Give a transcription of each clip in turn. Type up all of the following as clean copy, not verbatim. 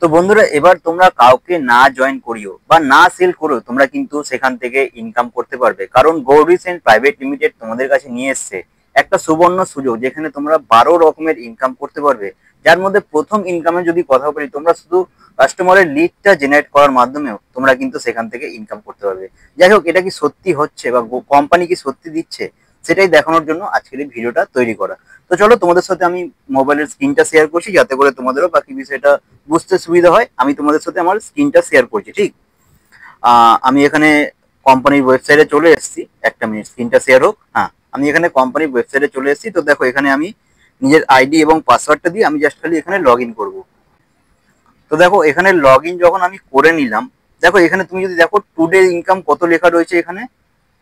তো বন্ধুরা, এবার তোমরা কাউকে না জয়েন করিও বা না সেল করো, তোমরা কিন্তু সেখান থেকে ইনকাম করতে পারবে। কারণ গৌরী সেন প্রাইভেট লিমিটেড তোমাদের কাছে নিয়ে এসছে একটা সুবর্ণ সুযোগ, যেখানে তোমরা 12 রকমের ইনকাম করতে পারবে। যার মধ্যে প্রথম ইনকামের যদি কথা বলি, তোমরা শুধু কাস্টমারের লিডটা জেনারেট করার মাধ্যমেও তোমরা কিন্তু সেখান থেকে ইনকাম করতে পারবে। যাই হোক, এটা কি সত্যি হচ্ছে বা কোম্পানি কি সত্যি দিচ্ছে, সেটাই দেখানোর জন্য আজকের এই ভিডিওটা তৈরি করা। তো চলো, তোমাদের সাথে আমি মোবাইলের স্ক্রিনটা শেয়ার করছি, যাতে করে তোমাদেরও বাকি বিষয়টা বুঝতে সুবিধা হয়। আমি তোমাদের সাথে আমার স্ক্রিনটা শেয়ার করছি, ঠিক। আমি এখানে কোম্পানির ওয়েবসাইটে চলে এসেছি। একটা মিনিট, স্ক্রিনটা শেয়ার হোক। হ্যাঁ, আমি এখানে কোম্পানির ওয়েবসাইটে চলে এসেছি। তো দেখো, এখানে আমি নিজের আইডি এবং পাসওয়ার্ডটা দিয়ে আমি জাস্ট খালি এখানে লগ ইন করবো। তো দেখো, এখানে লগ ইন যখন আমি করে নিলাম, দেখো এখানে তুমি যদি দেখো টুডে ইনকাম কত লেখা রয়েছে, এখানে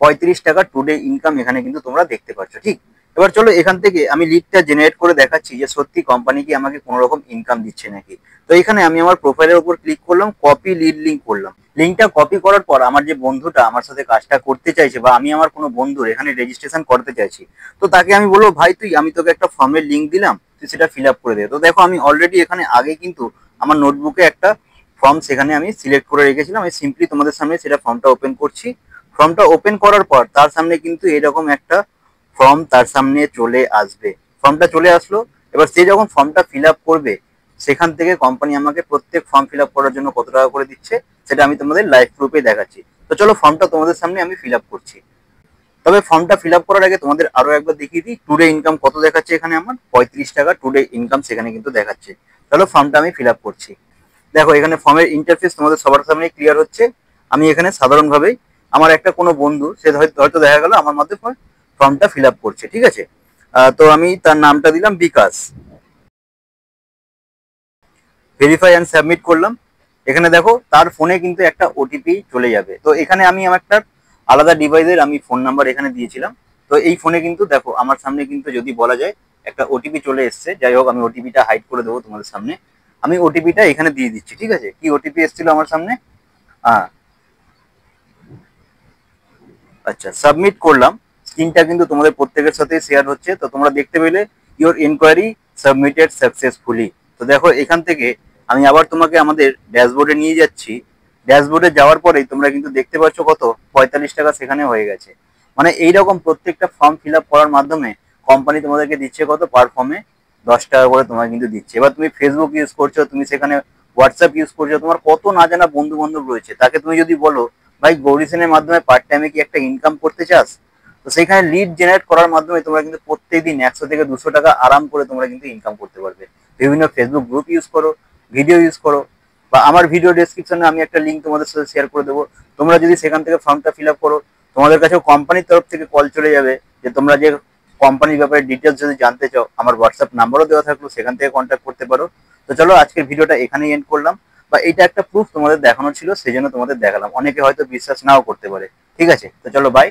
35 টাকা টুডে ইনকাম এখানে কিন্তু তোমরা দেখতে পাচ্ছ, ঠিক। এবার চলো, এখান থেকে আমি লিডটা জেনারেট করে দেখাচ্ছি যে সত্যি কোম্পানি কি আমাকে কোনো রকম ইনকাম দিচ্ছে নাকি। তো এখানে আমি আমার প্রোফাইলের উপর ক্লিক করলাম, কপি লিড লিঙ্ক করলাম। লিঙ্কটা কপি করার পর আমার যে বন্ধুটা আমার সাথে কাজটা করতে চাইছে, বা আমি আমার কোনো বন্ধুর এখানে রেজিস্ট্রেশন করতে চাইছি, তো তাকে আমি বলবো, ভাই আমি তোকে একটা ফর্মের লিঙ্ক দিলাম, তুই সেটা ফিল আপ করে দে। তো দেখো, আমি অলরেডি এখানে আগে কিন্তু আমার নোটবুকে একটা ফর্ম সেখানে আমি সিলেক্ট করে রেখেছিলাম। আমি সিম্পলি তোমাদের সামনে সেটা ফর্মটা ওপেন করছি। ফর্মটা ওপেন করার পর তার সামনে কিন্তু এরকম একটা ফর্ম তার সামনে চলে আসবে। ফর্মটা চলে আসলো। এবার সে যখন ফর্মটা ফিল আপ করবে, সেখান থেকে কোম্পানি আমাকে প্রত্যেক ফর্ম ফিল আপ করার জন্য কত টাকা করে দিচ্ছে, সেটা আমি তোমাদের লাইভ প্রুফে দেখাচ্ছি। তো চলো, ফর্মটা তোমাদের সামনে আমি ফিল আপ করছি। তবে ফর্মটা ফিল আপ করার আগে তোমাদের আরো একবার দেখিয়ে দিই, টুডে ইনকাম কত দেখাচ্ছে। এখানে আমার 35 টাকা টুডে ইনকাম সেখানে কিন্তু দেখাচ্ছে। চলো, ফর্মটা আমি ফিল আপ করছি। দেখো, এখানে ফর্মের ইন্টারফেস তোমাদের সবার সামনে ক্লিয়ার হচ্ছে। আমি এখানে সাধারণভাবেই আমার একটা কোনো বন্ধু, সে হয়তো দেখা গেল আমার মাধ্যমে ফর্মটা ফিল আপ করছে, ঠিক আছে। তো আমি তার নামটা দিলাম বিকাশ। ভেরিফাই অ্যান্ড সাবমিট করলাম। এখানে দেখো, তার ফোনে কিন্তু একটা ওটিপি চলে যাবে। তো এখানে আমি আমার একটা আলাদা ডিভাইসের আমি ফোন নাম্বার এখানে দিয়েছিলাম। তো এই ফোনে কিন্তু দেখো, আমার সামনে কিন্তু যদি বলা যায় একটা ওটিপি চলে এসছে। যাই হোক, আমি ওটিপিটা হাইড করে দেবো তোমাদের সামনে। আমি ওটিপিটা এখানে দিয়ে দিচ্ছি, ঠিক আছে। কি ওটিপি এসেছিল আমার সামনে? হ্যাঁ, আচ্ছা, সাবমিট করলাম। স্ক্রিনটা কিন্তু তোমাদের প্রত্যেকের সাথে শেয়ার হচ্ছে। তো তোমরা দেখতে পেলে ইওর ইনকোয়ারি সাবমিটেড সাকসেসফুলি। তো দেখো, এখান থেকে আমি আবার তোমাকে আমাদের ড্যাশবোর্ডে নিয়ে যাচ্ছি। ড্যাশবোর্ডে যাওয়ার পরেই তোমরা কিন্তু দেখতে পাচ্ছ কত, 45 টাকা সেখানে হয়ে গেছে। মানে এইরকম প্রত্যেকটা ফর্ম ফিল আপ করার মাধ্যমে কোম্পানি তোমাদেরকে দিচ্ছে কত, পার ফর্মে 10 টাকা করে তোমার কিন্তু দিচ্ছে। এবার তুমি ফেসবুক ইউজ করছো, তুমি সেখানে হোয়াটসঅ্যাপ ইউজ করছো, তোমার কত না জানা বন্ধু বান্ধব রয়েছে, তাকে তুমি যদি বলো, ভাই গৌরী সেনের মাধ্যমে পার্ট টাইমে কি একটা ইনকাম করতে চাস, তো সেইখানে লিড জেনারেট করার মাধ্যমে তোমরা কিন্তু প্রত্যেকদিন 100 থেকে 200 টাকা আরাম করে তোমরা কিন্তু ইনকাম করতে পারবে। বিভিন্ন ফেসবুক গ্রুপ ইউজ করো, ভিডিও ইউজ করো, বা আমার ভিডিও ডেসক্রিপশনে আমি একটা লিঙ্ক তোমাদের সাথে শেয়ার করে দেবো। তোমরা যদি সেখান থেকে ফর্মটা ফিল আপ করো, তোমাদের কাছেও কোম্পানির তরফ থেকে কল চলে যাবে যে তোমরা যে কোম্পানির ব্যাপারে ডিটেলস যদি জানতে চাও, আমার হোয়াটসঅ্যাপ নাম্বারও দেওয়া থাকলো, সেখান থেকে কন্ট্যাক্ট করতে পারো। তো চলো, আজকের ভিডিওটা এখানেই এন্ড করলাম। বা এটা একটা প্রুফ তোমাদের দেখানো ছিল, সেই জন্য তোমাদের দেখালাম। অনেকে হয়তো বিশ্বাস নাও করতে পারে। ঠিক আছে, তো চলো, বাই।